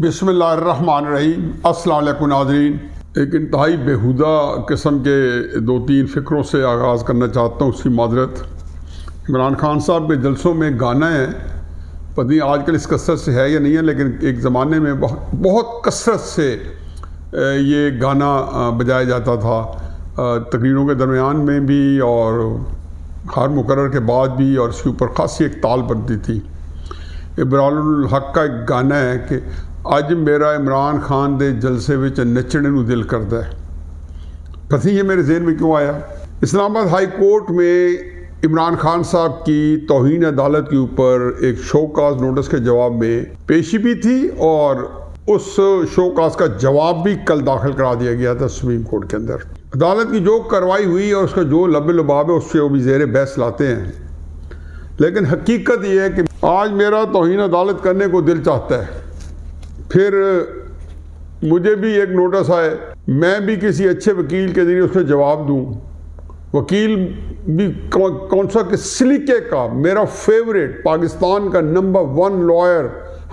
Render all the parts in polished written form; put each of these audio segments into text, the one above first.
بسم اللہ الرحمن الرحیم۔ السلام علیکم ناظرین، ایک انتہائی بیہودہ قسم کے دو تین فکروں سے آغاز کرنا چاہتا ہوں، اس کی معذرت۔ عمران خان صاحب کے جلسوں میں گانا ہے، پتہ نہیں آج کل اس کثرت سے ہے یا نہیں ہے، لیکن ایک زمانے میں بہت کثرت سے یہ گانا بجایا جاتا تھا، تقریروں کے درمیان میں بھی اور ہر مقرر کے بعد بھی، اور اس کے اوپر خاصی ایک تال بنتی تھی۔ ابرار الحق کا ایک گانا ہے کہ اج میرا عمران خان دے جلسے وچ نچنے نو دل کردا ہے۔ پتہ نہیں یہ میرے ذہن میں کیوں آیا۔ اسلام آباد ہائی کورٹ میں عمران خان صاحب کی توہین عدالت کے اوپر ایک شو کاز نوٹس کے جواب میں پیشی بھی تھی، اور اس شو کاز کا جواب بھی کل داخل کرا دیا گیا تھا سپریم کورٹ کے اندر۔ عدالت کی جو کارروائی ہوئی اور اس کا جو لب لباب ہے اس سے وہ بھی زیر بحث لاتے ہیں، لیکن حقیقت یہ ہے کہ آج میرا توہین عدالت کرنے کو دل چاہتا ہے، پھر مجھے بھی ایک نوٹس آئے، میں بھی کسی اچھے وکیل کے ذریعے اس کا جواب دوں۔ وکیل بھی کون سا کہ سلیقے کا میرا فیوریٹ پاکستان کا نمبر 1 لائر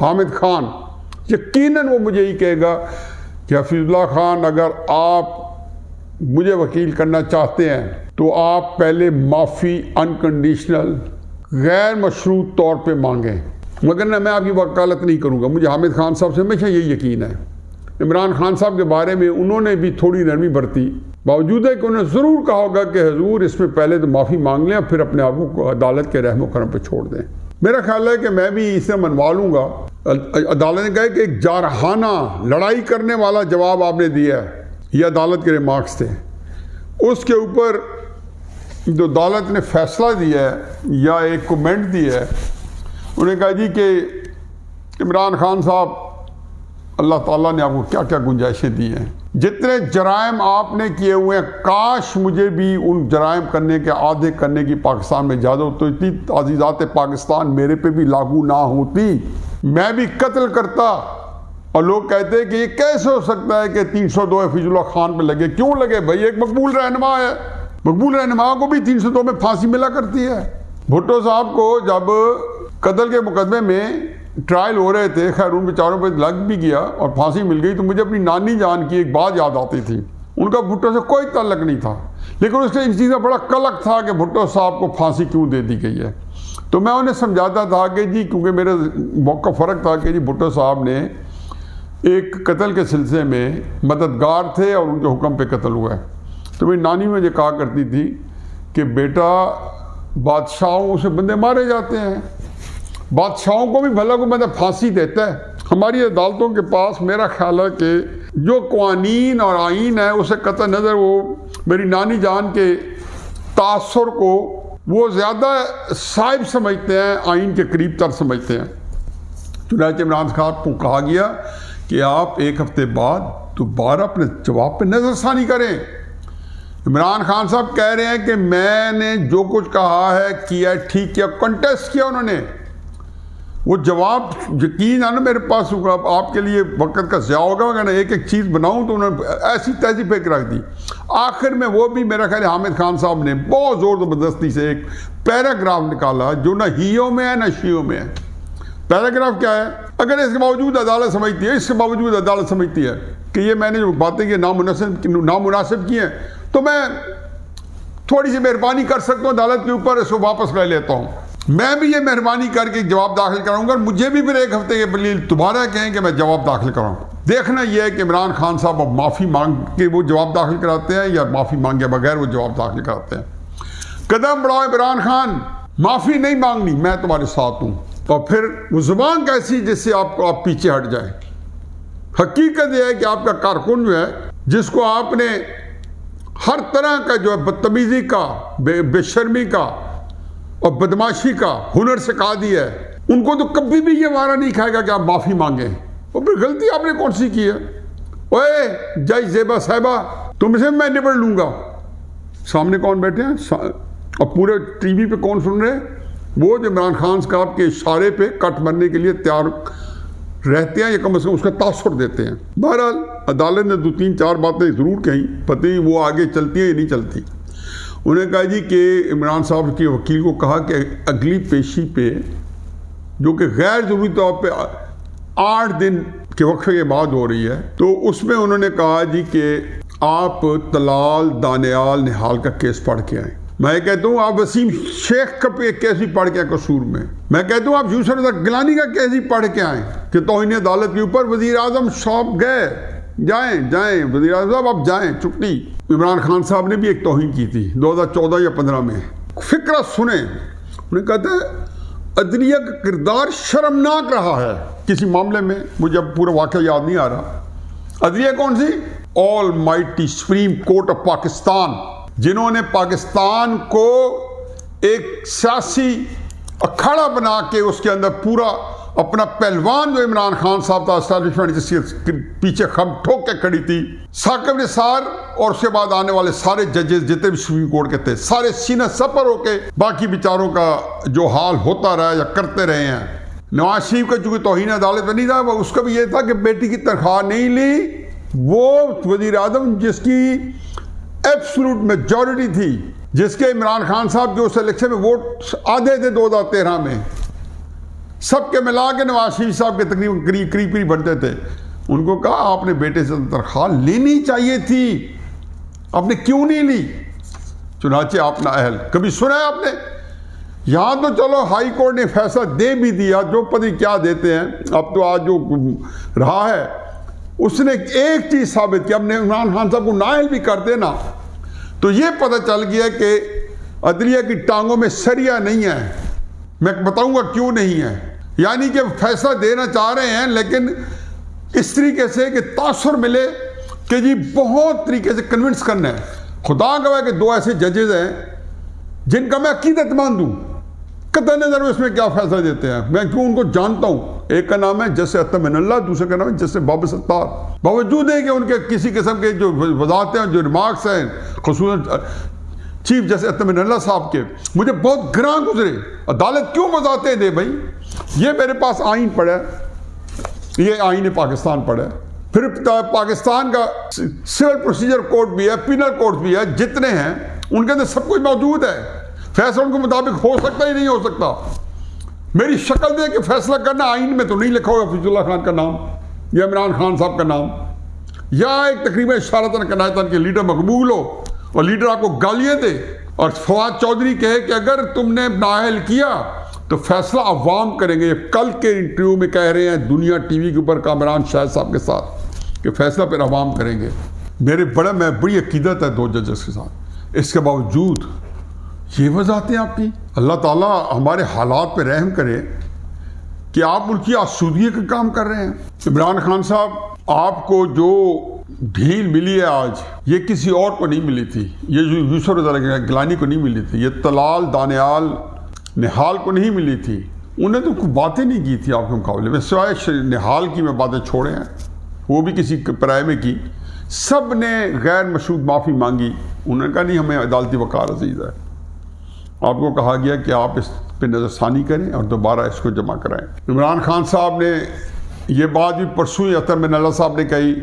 حامد خان، یقیناً وہ مجھے ہی کہے گا کہ حفیظ اللہ خان، اگر آپ مجھے وکیل کرنا چاہتے ہیں تو آپ پہلے معافی انکنڈیشنل غیر مشروط طور پہ مانگیں، مگر نہ میں آپ کی وکالت نہیں کروں گا۔ مجھے حامد خان صاحب سے ہمیشہ یہی یقین ہے۔ عمران خان صاحب کے بارے میں انہوں نے بھی تھوڑی نرمی برتی، باوجود ہے کہ انہوں نے ضرور کہا ہوگا کہ حضور اس میں پہلے تو معافی مانگ لیں، پھر اپنے آپ کو عدالت کے رحم و کرم پہ چھوڑ دیں۔ میرا خیال ہے کہ میں بھی اسے منوا لوں گا۔ عدالت نے کہا کہ ایک جارحانہ لڑائی کرنے والا جواب آپ نے دیا ہے، یہ عدالت کے ریمارکس تھے۔ اس کے اوپر جو عدالت نے فیصلہ دیا ہے یا ایک کومنٹ دیا ہے، انہوں نے کہا جی کہ عمران خان صاحب، اللہ تعالیٰ نے آپ کو کیا کیا گنجائشیں دی ہیں، جتنے جرائم آپ نے کیے ہوئے ہیں، کاش مجھے بھی ان جرائم کرنے کے عادے کرنے کی پاکستان میں اجازت تو اتنی تعزیزات پاکستان میرے پہ بھی لاگو نہ ہوتی، میں بھی قتل کرتا۔ اور لوگ کہتے ہیں کہ یہ کیسے ہو سکتا ہے کہ 302 حفیظ اللہ خان پہ لگے؟ کیوں لگے بھائی؟ ایک مقبول رہنما ہے، مقبول رہنما کو بھی 302 میں پھانسی ملا کرتی ہے۔ بھٹو صاحب کو جب قتل کے مقدمے میں ٹرائل ہو رہے تھے، خیر ان بیچاروں پہ لگ بھی گیا اور پھانسی مل گئی، تو مجھے اپنی نانی جان کی ایک بات یاد آتی تھی۔ ان کا بھٹو سے کوئی تعلق نہیں تھا، لیکن اس نے اس چیز کا بڑا قلق تھا کہ بھٹو صاحب کو پھانسی کیوں دے دی گئی ہے۔ تو میں انہیں سمجھاتا تھا کہ جی، کیونکہ میرے موقع فرق تھا کہ جی بھٹو صاحب نے ایک قتل کے سلسلے میں مددگار تھے اور ان کے حکم پہ قتل ہوا ہے۔ تو میری نانی مجھے کہا کرتی تھی کہ بیٹا، بادشاہوں سے بندے مارے جاتے ہیں، بادشاہوں کو بھی بھلا کو بندہ پھانسی دیتا ہے۔ ہماری عدالتوں کے پاس میرا خیال ہے کہ جو قوانین اور آئین ہے اسے قطع نظر وہ میری نانی جان کے تاثر کو وہ زیادہ صائب سمجھتے ہیں، آئین کے قریب تر سمجھتے ہیں۔ چنانچہ عمران خان کو کہا گیا کہ آپ ایک ہفتے بعد دوبارہ اپنے جواب پہ نظر ثانی کریں۔ عمران خان صاحب کہہ رہے ہیں کہ میں نے جو کچھ کہا ہے کیا، ٹھیک کیا، کنٹیسٹ کیا انہوں نے۔ وہ جواب یقین ہے نا میرے پاس، آپ کے لیے وقت کا ضیاع ہوگا اگر میں ایک ایک چیز بناؤں، تو انہوں نے ایسی تیزی پہ رکھ دی۔ آخر میں وہ بھی میرا خیال ہے حامد خان صاحب نے بہت زور زبردستی سے ایک پیراگراف نکالا جو نہ ہیوں میں ہے نہ شیوں میں ہے۔ پیراگراف کیا ہے؟ اگر اس کے باوجود عدالت سمجھتی ہے، اس کے باوجود عدالت سمجھتی ہے کہ یہ میں نے جو باتیں کی نامناسب کی ہیں، تو میں تھوڑی سی مہربانی کر سکتا ہوں عدالت کے اوپر، اس کو واپس لے لیتا ہوں۔ میں بھی یہ مہربانی کر کے جواب داخل کراؤں گا، اور مجھے بھی پھر ایک ہفتے کے بلیل دوبارہ کہیں کہ میں جواب داخل کراؤں۔ دیکھنا یہ ہے کہ عمران خان صاحب اب معافی مانگ کے وہ جواب داخل کراتے ہیں یا معافی مانگے بغیر وہ جواب داخل کراتے ہیں۔ قدم بڑھاؤ عمران خان، معافی نہیں مانگنی، میں تمہارے ساتھ ہوں۔ اور پھر وہ زبان کیسی جس سے آپ پیچھے ہٹ جائیں۔ حقیقت یہ ہے کہ آپ کا کارکن جو ہے، جس کو آپ نے ہر طرح کا جو ہے بدتمیزی کا، بے شرمی کا اور بدماشی کا ہنر سکھا دیا ہے، ان کو تو کبھی بھی یہ وعدہ نہیں کھائے گا کہ آپ معافی مانگیں۔ اور پھر غلطی آپ نے کون سی کی ہے؟ اوے جج زیبا صاحبہ، تم سے میں نبڑ لوں گا۔ سامنے کون بیٹھے ہیں اور پورے ٹی وی پہ کون سن رہے ہیں؟ وہ جو عمران خان صاحب کے اشارے پہ کٹ مرنے کے لیے تیار رہتے ہیں یا کم از کم اس کا تاثر دیتے ہیں۔ بہرحال عدالت نے 2-3-4 باتیں ضرور کہیں، پتہ نہیں وہ آگے چلتی ہیں یا نہیں چلتی۔ انہوں نے کہا جی کہ عمران صاحب کے وکیل کو کہا کہ اگلی پیشی پہ، جو کہ غیر ضروری طور پہ 8 دن کے وقفے کے بعد ہو رہی ہے، تو اس میں انہوں نے کہا جی کہ آپ طلال دانیال نہال کا کیس پڑھ کے آئیں۔ میں کہتا ہوں آپ وسیم شیخ کا کیس بھی پڑھ کے آئیں قصور میں۔ میں کہتا ہوں آپ یوسف رضا گیلانی کا کیس بھی پڑھ کے آئیں کہ توہین عدالت کے اوپر وزیر اعظم صاحب گئے، جائیں وزیر اعظم صاحب آپ جائیں، چھٹی۔ عمران خان صاحب نے بھی ایک توہین کی تھی 2014 یا 15 میں۔ فکرہ سنیں، انہیں کہتے ہیں عدلیہ کا کردار شرمناک رہا ہے کسی معاملے میں، مجھے اب پورا واقعہ یاد نہیں آ رہا۔ عدلیہ کون سی؟ Almighty supreme court of Pakistan, جنہوں نے پاکستان کو ایک سیاسی اکھاڑا بنا کے اس کے اندر پورا اپنا پہلوان جو عمران خان صاحب تھا اسٹیبلشمنٹ، جس کے پیچھے خم ٹھوک کے کھڑی تھی، ثاقب نثار اور اس کے بعد آنے والے سارے ججز جتنے بھی سپریم کورٹ کے تھے، سارے سینہ سپر ہو کے باقی بیچاروں کا جو حال ہوتا رہا یا کرتے رہے ہیں۔ نواز شریف کا چونکہ توہین عدالت میں نہیں تھا، وہ اس کا بھی یہ تھا کہ بیٹی کی تنخواہ نہیں لی، وہ وزیر اعظم جس کی ایبسولوٹ میجورٹی تھی، جس کے عمران خان صاحب کے اس الیکشن میں ووٹ آدھے تھے 2013 میں، سب کے ملا کے نواز شریف صاحب کے تقریباً قریب بنتے تھے، ان کو کہا آپ نے بیٹے سے تنخواہ لینی چاہیے تھی، آپ نے کیوں نہیں لی؟ چنانچہ آپ نا اہل کبھی سنا ہے آپ نے؟ یہاں تو چلو ہائی کورٹ نے فیصلہ دے بھی دیا، جو پتہ کیا دیتے ہیں، اب تو آج جو رہا ہے اس نے ایک چیز ثابت کی، ہم نے عمران خان صاحب کو نااہل بھی کر دینا تو یہ پتہ چل گیا کہ عدلیہ کی ٹانگوں میں سریا نہیں ہے۔ میں بتاؤں گا کیوں نہیں ہے، یعنی کہ فیصلہ دینا چاہ رہے ہیں لیکن اس طریقے سے کہ تاثر ملے کہ جی بہت طریقے سے کنونس کرنا ہے۔ خدا گواہ کہ 2 ایسے ججز ہیں جن کا میں عقیدت ماندوں، قطع نظر اس میں کیا فیصلہ دیتے ہیں، میں کیوں ان کو جانتا ہوں۔ ایک کا نام ہے جسے اطمئن اللہ، دوسرے کا نام ہے جسے باب ستار۔ باوجود ہے کہ ان کے کسی قسم کے جو وضاحتیں جو ریمارکس ہیں خصوصاً چیف جسے اطمئن اللہ صاحب کے، مجھے بہت گراں گزرے۔ عدالت کیوں وضاحتیں دے بھائی؟ یہ میرے پاس آئین پڑا ہے، یہ آئین پاکستان پڑا ہے، پھر پاکستان کا سول پروسیجر کوڈ بھی ہے، پینل کوڈ بھی ہے، جتنے ہیں ان کے اندر سب کچھ موجود ہے۔ فیصلہ ان کے مطابق ہو سکتا ہی نہیں ہو سکتا۔ میری شکل دے کہ فیصلہ کرنا، آئین میں تو نہیں لکھا ہوگا حفیظ اللہ خان کا نام یا عمران خان صاحب کا نام، یا ایک تقریباً اشارتاً کنایتاً کے لیڈر مقبول ہو اور لیڈر آپ کو گالیاں دے، اور فواد چودھری کہے کہ اگر تم نے نااہل کیا تو فیصلہ عوام کریں گے۔ کل کے انٹرویو میں کہہ رہے ہیں دنیا ٹی وی کے اوپر کامران شاہد صاحب کے ساتھ کہ فیصلہ پھر عوام کریں گے۔ میں بڑی عقیدت ہے 2 ججز کے ساتھ، اس کے باوجود یہ وضاحتیں آپ کی۔ اللہ تعالیٰ ہمارے حالات پہ رحم کرے کہ آپ ملکی آسودگی کا کام کر رہے ہیں۔ عمران خان صاحب، آپ کو جو ڈھیل ملی ہے آج، یہ کسی اور کو نہیں ملی تھی، یہ یوسف رضا گیلانی کو نہیں ملی تھی، یہ طلال دانیال نہال کو نہیں ملی تھی۔ انہیں تو کوئی باتیں نہیں کی تھی آپ کے مقابلے میں، سوائے نہال کی میں باتیں چھوڑے ہیں، وہ بھی کسی پرائے میں کی۔ سب نے غیر مشروط معافی مانگی، انہوں نے کہا نہیں ہمیں عدالتی وقار عزیز ہے۔ آپ کو کہا گیا کہ آپ اس پہ نظر ثانی کریں اور دوبارہ اس کو جمع کرائیں۔ عمران خان صاحب نے یہ بات بھی پرسوں اطمئن اللہ صاحب نے کہی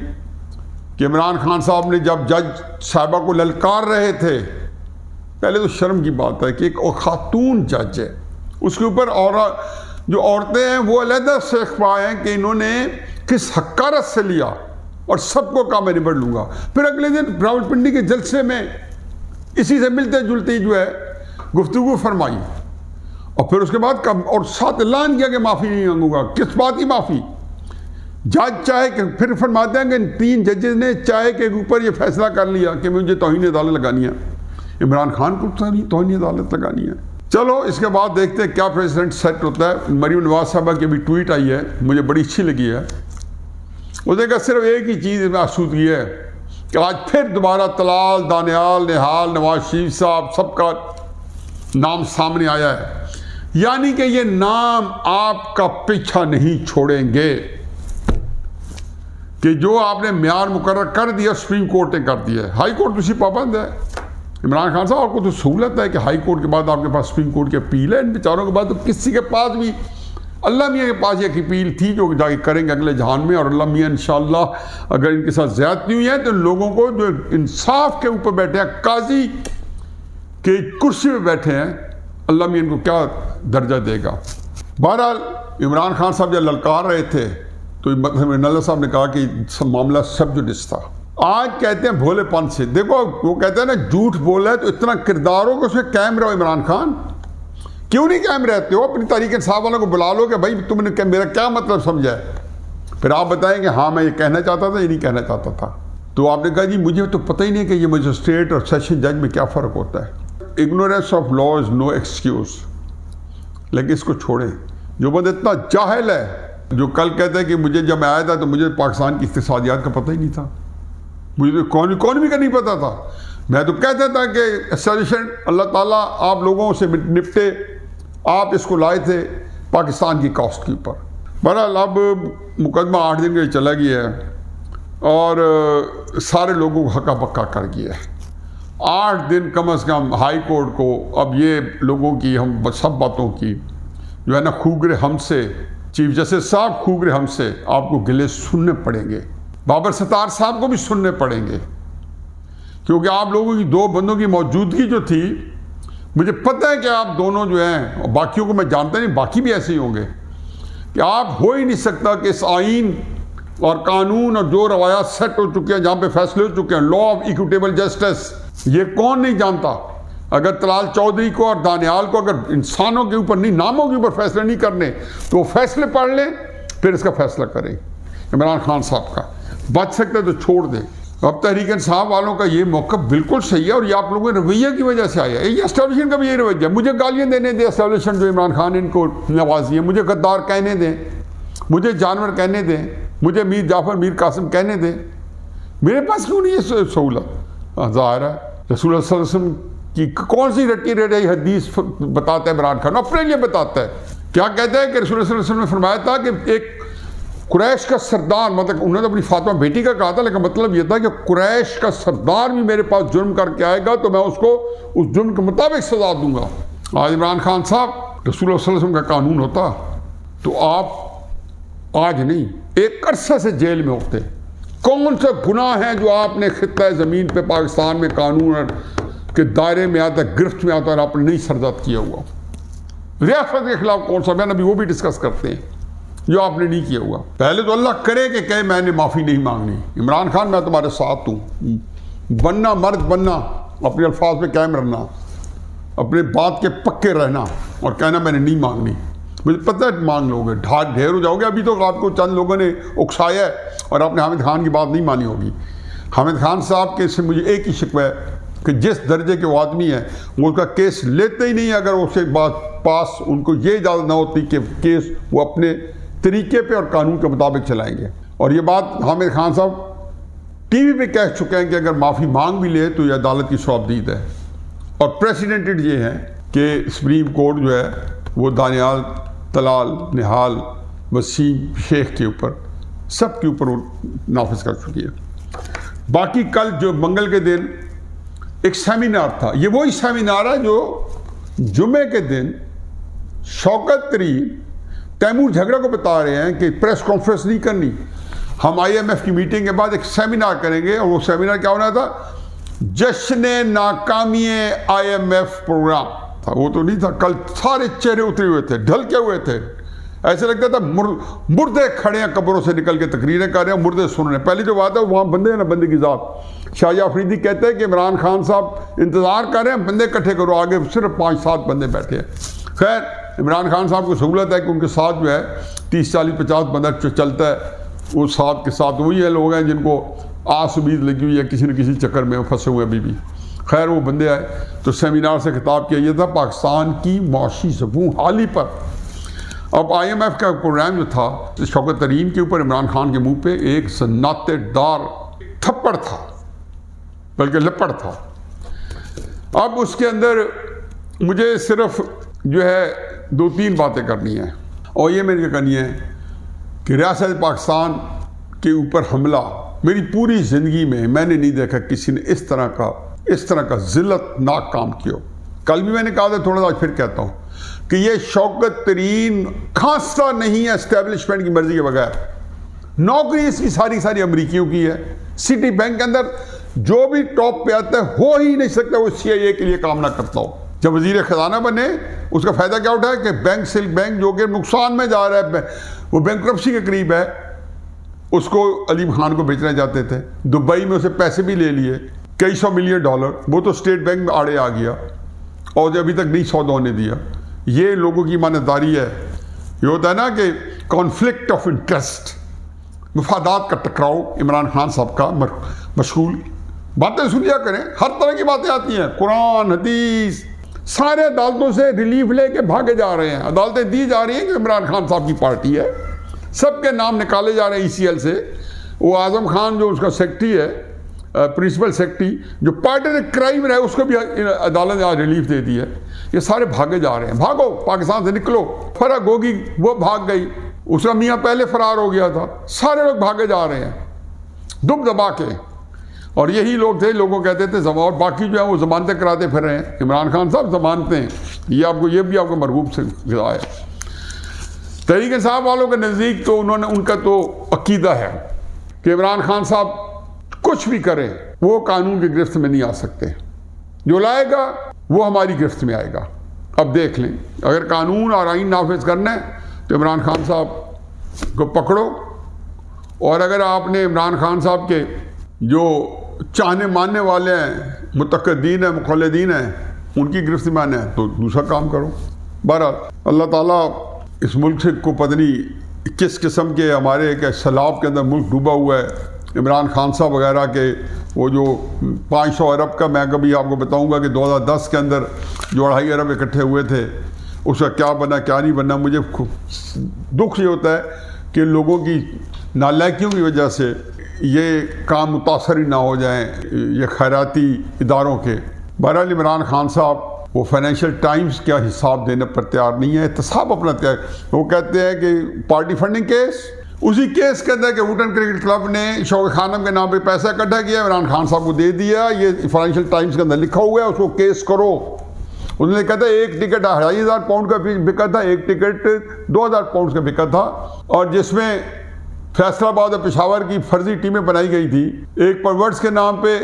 کہ عمران خان صاحب نے جب جج صاحبہ کو للکار رہے تھے، پہلے تو شرم کی بات ہے کہ ایک خاتون جج ہے، اس کے اوپر جو عورتیں ہیں وہ علیحدہ سے اخبار ہیں کہ انہوں نے کس حقارت سے لیا اور سب کو کہا میں نبڑ لوں گا۔ پھر اگلے دن راولپنڈی کے جلسے میں اسی سے ملتے جلتے جو ہے گفتگو فرمائی، اور پھر اس کے بعد اور ساتھ اعلان کیا کہ معافی نہیں مانگوں گا۔ کس بات کی معافی؟ جج چاہے کہ پھر فرماتے ہیں کہ 3 ججز نے چاہے کے اوپر یہ فیصلہ کر لیا کہ مجھے توہین عدالت لگانی ہے، عمران خان کو توہین عدالت لگانی ہے۔ چلو اس کے بعد دیکھتے ہیں کیا پریزیڈنٹ سیٹ ہوتا ہے۔ مریم نواز صاحبہ کی بھی ٹویٹ آئی ہے، مجھے بڑی اچھی لگی ہے۔ اس نے کہا صرف ایک ہی چیز میں آسودگی ہے کہ آج پھر دوبارہ طلال دانیال نہال نواز شریف صاحب سب کا نام سامنے آیا ہے، یعنی کہ یہ نام آپ کا پیچھا نہیں چھوڑیں گے کہ جو آپ نے معیار مقرر کر دیا سپریم کورٹ نے کر دیا ہے۔ ہائی کورٹ اسی پابند ہے۔ عمران خان صاحب آپ کو تو سہولت ہے کہ ہائی کورٹ کے بعد آپ کے پاس سپریم کورٹ کی اپیل ہے، ان بیچاروں کے بعد تو کسی کے پاس بھی، اللہ میاں کے پاس ایک اپیل تھی جو جا کے کریں گے اگلے جہان میں، اور اللہ میاں انشاءاللہ اگر ان کے ساتھ زیادتی ہوئی ہے تو لوگوں کو جو انصاف کے اوپر بیٹھے ہیں، قاضی کے کرسی پہ بیٹھے ہیں، اللہ میاں ان کو کیا درجہ دے گا۔ بہرحال عمران خان صاحب جب للکار رہے تھے تو اللہ صاحب نے کہا کہ معاملہ سب جوڈس تھا. آج کہتے ہیں بھولے پن سے. دیکھو وہ کہتے ہیں نا جھوٹ بولا ہے تو اتنا کرداروں کو اس میں قائم رہو. عمران خان کیوں نہیں قائم رہتے ہو؟ اپنی تحریک انصاف والوں کو بلا لو کہ بھائی تم نے میرا کیا مطلب سمجھا ہے, پھر آپ بتائیں کہ ہاں میں یہ کہنا چاہتا تھا, یہ نہیں کہنا چاہتا تھا. تو آپ نے کہا جی مجھے تو پتہ ہی نہیں کہ یہ مجسٹریٹ اور سیشن جج میں کیا فرق ہوتا ہے. Ignorance of law is no excuse. لیکن اس کو چھوڑیں. جو بندہ اتنا جاہل ہے جو کل کہتا ہے کہ مجھے جب میں آیا تھا تو مجھے پاکستان کی اقتصادیات کا پتہ ہی نہیں تھا, مجھے تو اکانومی کا نہیں پتا تھا. میں تو کہتا تھا کہ اسٹیبلشمنٹ اللہ تعالیٰ آپ لوگوں سے نپٹے, آپ اس کو لائے تھے پاکستان کی کاسٹ کے اوپر. بہرحال اب مقدمہ 8 دن کے لیے چلا گیا ہے اور سارے لوگوں کو ہکا پکا کر گیا ہے. 8 دن کم از کم ہائی کورٹ کو اب یہ لوگوں کی ہم سب باتوں کی جو ہے نا خوگرے ہم سے, چیف جسٹس صاحب خوگرے ہم سے آپ کو گلے سننے پڑیں گے. بابر ستار صاحب کو بھی سننے پڑیں گے, کیونکہ آپ لوگوں کی 2 بندوں کی موجودگی جو تھی, مجھے پتہ ہے کہ آپ دونوں جو ہیں, باقیوں کو میں جانتا نہیں, باقی بھی ایسے ہی ہوں گے, کہ آپ ہو ہی نہیں سکتا کہ اس آئین اور قانون اور جو روایات سیٹ ہو چکے ہیں, جہاں پہ فیصلے ہو چکے ہیں, لا آف ایکوٹیبل جسٹس, یہ کون نہیں جانتا؟ اگر طلال چودھری کو اور دانیال کو اگر انسانوں کے اوپر نہیں, ناموں کے اوپر فیصلے نہیں کرنے تو وہ فیصلے پڑھ لیں, پھر اس کا فیصلہ کریں. عمران خان صاحب کا بچ سکتے تو چھوڑ دیں. اب تحریک انصاف والوں کا یہ موقف بالکل صحیح ہے, اور یہ آپ لوگوں کے رویہ کی وجہ سے آیا ہے. یہ اسٹیبلشمنٹ کا بھی یہ رویہ ہے. مجھے گالیاں دینے دیں اسٹیبلشمنٹ جو عمران خان ان کو نوازی ہے, مجھے غدار کہنے دیں, مجھے جانور کہنے دیں, مجھے میر جعفر میر قاسم کہنے دیں, میرے پاس کیوں نہیں یہ سہولت؟ ظاہر ہے رسول اللہ صلی اللہ علیہ وسلم کی کون سی رٹی رٹی حدیث بتاتا ہے عمران خان؟ اپنے لیے بتاتا ہے. کیا کہتا ہے کہ رسول اللہ صلی اللہ علیہ وسلم نے فرمایا تھا کہ ایک قریش کا سردار, مطلب انہوں نے اپنی فاطمہ بیٹی کا کہا تھا, لیکن مطلب یہ تھا کہ قریش کا سردار بھی میرے پاس جرم کر کے آئے گا تو میں اس کو اس جرم کے مطابق سزا دوں گا. آج عمران خان صاحب رسول اللہ صلی اللہ علیہ وسلم کا قانون ہوتا تو آپ آج نہیں, ایک عرصے سے جیل میں ہوتے. کون سے گناہ ہیں جو آپ نے خطہ زمین پہ پاکستان میں قانون کے دائرے میں آتا ہے, گرفت میں آتا ہے, اور آپ نے نہیں سرزد کیا ہوا؟ ریاست کے خلاف کون سا؟ میں نے ابھی وہ بھی ڈسکس کرتے ہیں جو آپ نے نہیں کیا ہوا. پہلے تو اللہ کرے کہ کہے میں نے معافی نہیں مانگنی. عمران خان میں تمہارے ساتھ ہوں, بننا مرد بننا, اپنے الفاظ پہ قائم رہنا, اپنے بات کے پکے رہنا, اور کہنا میں نے نہیں مانگنی. مجھے پتہ ہے مانگ لو گے, ڈھیر ہو جاؤ گے. ابھی تو آپ کو چند لوگوں نے اکسایا ہے اور آپ نے حامد خان کی بات نہیں مانی ہوگی. حامد خان صاحب کے سے مجھے ایک ہی شکوہ ہے کہ جس درجے کے وہ آدمی ہیں وہ اس کا کیس لیتے ہی نہیں. اگر اسے بات پاس ان کو یہ اجازت نہ ہوتی کہ کیس وہ اپنے طریقے پہ اور قانون کے مطابق چلائیں گے. اور یہ بات حامد خان صاحب ٹی وی پہ کہہ چکے ہیں کہ اگر معافی مانگ بھی لے تو یہ عدالت کی شعبدید ہے. اور پریسیڈنٹڈ یہ ہیں کہ سپریم کورٹ جو ہے وہ دانیال, طلال, نہال, وسیم شیخ کے اوپر سب کے اوپر وہ نافذ کر چکی ہے. باقی کل جو منگل کے دن ایک سیمینار تھا, یہ وہی سیمینار ہے جو جمعے کے دن شوکت ترین تیمور جھگڑا کو بتا رہے ہیں کہ پریس کانفرنس نہیں کرنی, ہم آئی ایم ایف کی میٹنگ کے بعد ایک سیمینار کریں گے. اور وہ سیمینار کیا ہونا تھا؟ جشن ناکامی آئی ایم ایف پروگرام تھا. وہ تو نہیں تھا. کل سارے چہرے اترے ہوئے تھے, ڈھلکے ہوئے تھے, ایسے لگتا تھا مردے کھڑے ہیں قبروں سے نکل کے تقریریں کر رہے ہیں, مردے سن رہے ہیں. پہلی جو بات ہے وہاں بندے ہیں نا, بندے کی ذات. شاہ آفریدی کہتے ہیں کہ عمران خان صاحب انتظار کر رہے ہیں, بندے اکٹھے کرو, آگے صرف 5-7 بندے بیٹھے ہیں. خیر عمران خان صاحب کو سہولت ہے کہ ان کے ساتھ جو ہے 30-40-50 بندہ چلتا ہے. وہ ساتھ کے ساتھ وہی ہے لوگ ہیں جن کو آس امید لگی ہوئی ہے کسی نہ کسی چکر میں پھنسے ہوئے ابھی بھی. خیر وہ بندے آئے تو سیمینار سے خطاب کیا یہ تھا پاکستان کی معاشی زبوں حالی پر. اب آئی ایم ایف کا پروگرام جو تھا شوکت ترین کے اوپر عمران خان کے منہ پہ ایک سناٹے دار تھپڑ تھا, بلکہ لپڑ تھا. اب اس کے اندر مجھے صرف جو ہے 2-3 باتیں کرنی ہیں, اور یہ میری کرنی ہے کہ ریاست پاکستان کے اوپر حملہ میری پوری زندگی میں نے نہیں دیکھا کسی نے اس طرح کا ذلت ناک کام کیا. کل بھی میں نے کہا تھا, تھوڑا سا پھر کہتا ہوں کہ یہ شوکت ترین کھانستا نہیں ہے اسٹیبلشمنٹ کی مرضی کے بغیر. نوکری اس کی ساری امریکیوں کی ہے. سٹی بینک کے اندر جو بھی ٹاپ پہ آتا ہے ہو ہی نہیں سکتا وہ سی آئی اے کے لیے کام نہ کرتا ہو. جب وزیر خزانہ بنے اس کا فائدہ کیا اٹھا ہے کہ بینک سلک بینک جو کہ نقصان میں جا رہا ہے, وہ بینکرپسی کے قریب ہے, اس کو علیم خان کو بیچنا چاہتے تھے. دبئی میں اسے پیسے بھی لے لیے, کئی $100 ملین, وہ تو اسٹیٹ بینک میں آڑے آ گیا اور ابھی تک نہیں سودا ہونے دیا. یہ لوگوں کی ایمانداری ہے. یہ ہوتا ہے نا کہ کانفلکٹ آف انٹرسٹ, مفادات کا ٹکراؤ. عمران خان صاحب کا مشغول باتیں سن لیا کریں, ہر طرح کی باتیں آتی ہیں, قرآن حدیث, سارے عدالتوں سے ریلیف لے کے بھاگے جا رہے ہیں. عدالتیں دی جا رہی ہیں کہ عمران خان صاحب کی پارٹی ہے, سب کے نام نکالے جا رہے ہیں ECL سے. وہ اعظم خان جو اس کا سیکرٹری ہے, پرنسپل سیکرٹری, جو پارٹی نے کرائم رہے, اس کو بھی عدالت نے آج ریلیف دے دی ہے. یہ سارے بھاگے جا رہے ہیں. بھاگو, پاکستان سے نکلو. فرح گوگی وہ بھاگ گئی, اس کا میاں پہلے فرار ہو گیا تھا. سارے لوگ بھاگے جا رہے ہیں دب دبا کے. اور یہی لوگ تھے, لوگوں کہتے تھے اور باقی جو ہے وہ ضمانتیں کراتے پھر رہے ہیں. عمران خان صاحب ضمانتیں, یہ بھی آپ کو مرغوب سے غذا ہے. تحریک انصاف والوں کے نزدیک تو ان کا تو عقیدہ ہے کہ عمران خان صاحب کچھ بھی کرے وہ قانون کی گرفت میں نہیں آ سکتے. جو لائے گا وہ ہماری گرفت میں آئے گا. اب دیکھ لیں, اگر قانون اور آئین نافذ کرنا ہے تو عمران خان صاحب کو پکڑو, اور اگر آپ نے عمران خان صاحب کے جو چاہنے ماننے والے ہیں, متقدین ہیں, مقلدین ہیں, ان کی گرفت میں آنا ہے تو دوسرا کام کرو. بہرحال اللہ تعالیٰ اس ملک سے کو پتہ نہیں کس قسم کے ہمارے ایک سیلاب کے اندر ملک ڈوبا ہوا ہے. عمران خان صاحب وغیرہ کے وہ جو 500 ارب کا, میں کبھی آپ کو بتاؤں گا کہ 2010 کے اندر جو 2.5 ارب اکٹھے ہوئے تھے, اس کا کیا بنا کیا نہیں بنا. مجھے دکھ یہ ہوتا ہے کہ لوگوں کی نالائکیوں کی وجہ سے یہ کام متاثر ہی نہ ہو جائیں یہ خیراتی اداروں کے. بہرحال عمران خان صاحب وہ فائنینشیل ٹائمز کیا حساب دینے پر تیار نہیں ہے, احتساب اپنا تیار. وہ کہتے ہیں کہ پارٹی فنڈنگ کیس, اسی کیس کے اندر کہ ووٹن کرکٹ کلب نے شوق خانم کے نام پہ پیسہ اکٹھا کیا, عمران خان صاحب کو دے دیا. یہ فائنینشیل ٹائمز کے اندر لکھا ہوا ہے, اس کو کیس کرو. انہوں نے کہا تھا ایک ٹکٹ 2,500 پاؤنڈ کا بکا تھا, ایک ٹکٹ 2,000 پاؤنڈ کا بکا تھا, اور جس میں فیصل آباد اور پشاور کی فرضی ٹیمیں بنائی گئی تھی, ایک پرورٹس کے نام پہ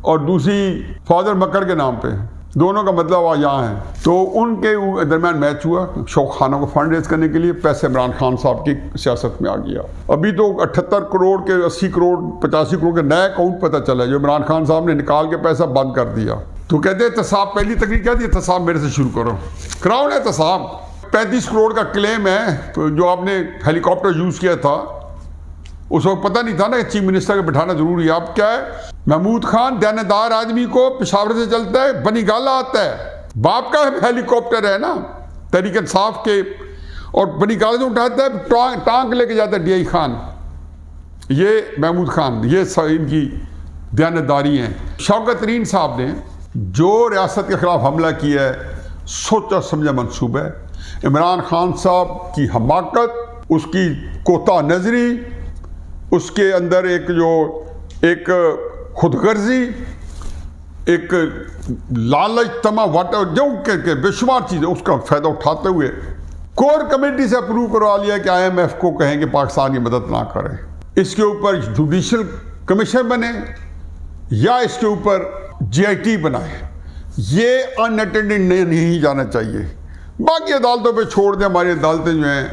اور دوسری فادر مکر کے نام پہ. دونوں کا مطلب یہاں ہے. تو ان کے درمیان میچ ہوا شوق خانوں کو فنڈ ریز کرنے کے لیے. پیسے عمران خان صاحب کی سیاست میں آ گیا. ابھی تو 78 کروڑ کے 80 کروڑ 85 کروڑ کے نیا اکاؤنٹ پتہ چلا جو عمران خان صاحب نے نکال کے پیسہ بند کر دیا. تو کہتے ہیں احتساب, پہلی تقریر کیا تھی, احتساب میرے سے شروع کرو, کراؤ نا احتساب. 35 کروڑ کا کلیم ہے جو آپ نے ہیلی کاپٹر یوز کیا تھا. اس وقت پتہ نہیں تھا نا کہ چیف منسٹر کو بٹھانا ضروری ہے. اب کیا ہے, محمود خان دیانتدار آدمی کو پشاور سے چلتا ہے, بنی گالا آتا ہے, باپ کا ہیلی کاپٹر ہے نا تحریک انصاف کے, اور بنی گالا سے اٹھاتا ہے, ٹانک لے کے جاتا ہے DI خان. یہ محمود خان, یہ ان کی دیانتداری ہیں. شوکت ترین صاحب نے جو ریاست کے خلاف حملہ کیا ہے, سوچا سمجھا منصوبہ ہے. عمران خان صاحب کی حماقت, اس کی کوتا نظری, اس کے اندر ایک خود غرضی, ایک لالچ, طمع, جو کہ بے شمار چیزیں, اس کا فائدہ اٹھاتے ہوئے کور کمیٹی سے اپروو کروا لیا کہ IMF کو کہیں کہ پاکستان کی مدد نہ کرے. اس کے اوپر جوڈیشل کمیشن بنے یا اس کے اوپر GIT بنائے. یہ ان اٹینڈنٹ نہیں جانا چاہیے. باقی عدالتوں پہ چھوڑ دیں. ہماری عدالتیں جو ہیں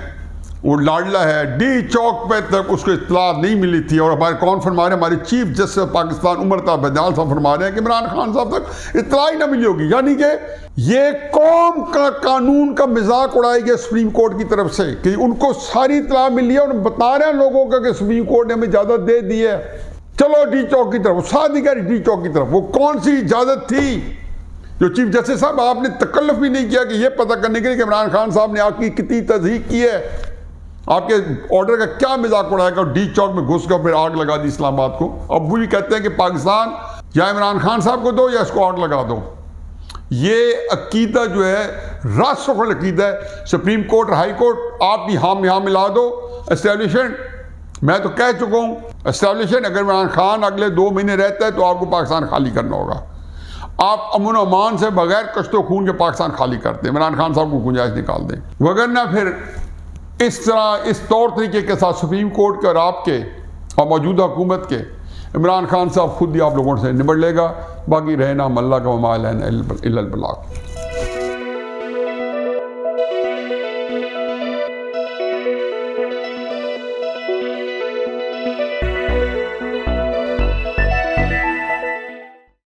وہ لاڈلا ہے. ڈی چوک پہ تک اس کو اطلاع نہیں ملی تھی, اور ہمارے کون فرما رہے ہیں, ہمارے چیف جسٹس پاکستان عمر طاہر بدیال صاحب فرما رہے ہیں کہ عمران خان صاحب تک اطلاع ہی نہ ملی ہوگی. یعنی کہ یہ قوم کا قانون کا مذاق اڑائی گیا سپریم کورٹ کی طرف سے کہ ان کو ساری اطلاع ملی ہے, اور بتا رہے ہیں لوگوں کا کہ سپریم کورٹ نے ہمیں اجازت دے دی ہے, چلو ڈی چوک کی طرف. ساتھ ہی ڈی چوک کی طرف وہ کون سی اجازت تھی جو چیف جسٹس صاحب آپ نے تکلف بھی نہیں کیا کہ یہ پتہ کرنے کے لیے کہ عمران خان صاحب نے آپ کی کتنی تصدیق کی ہے, آپ کے آرڈر کا کیا مذاق اڑایا گا, ڈی چوک میں گھس کر پھر آگ لگا دی اسلام آباد کو. اب وہ بھی کہتے ہیں کہ پاکستان یا عمران خان صاحب کو دو یا اس کو آگ لگا دو. یہ عقیدہ جو ہے راسخ عقیدہ ہے. سپریم کورٹ اور ہائی کورٹ آپ بھی یہاں ملا دو. اسٹیبلشمنٹ میں تو کہہ چکا ہوں, اسٹیبلشمنٹ اگر عمران خان اگلے 2 مہینے رہتا ہے تو آپ کو پاکستان خالی کرنا ہوگا. آپ امن و امان سے بغیر کشت و خون کے پاکستان خالی کرتے ہیں, عمران خان صاحب کو گنجائش نکال دیں. وگرنہ پھر اس طرح اس طور طریقے کے ساتھ سپریم کورٹ کے اور آپ کے اور موجودہ حکومت کے عمران خان صاحب خود ہی آپ لوگوں سے نبڑ لے گا. باقی رہنا ہم اللہ کا وما علینا الا البلاغ.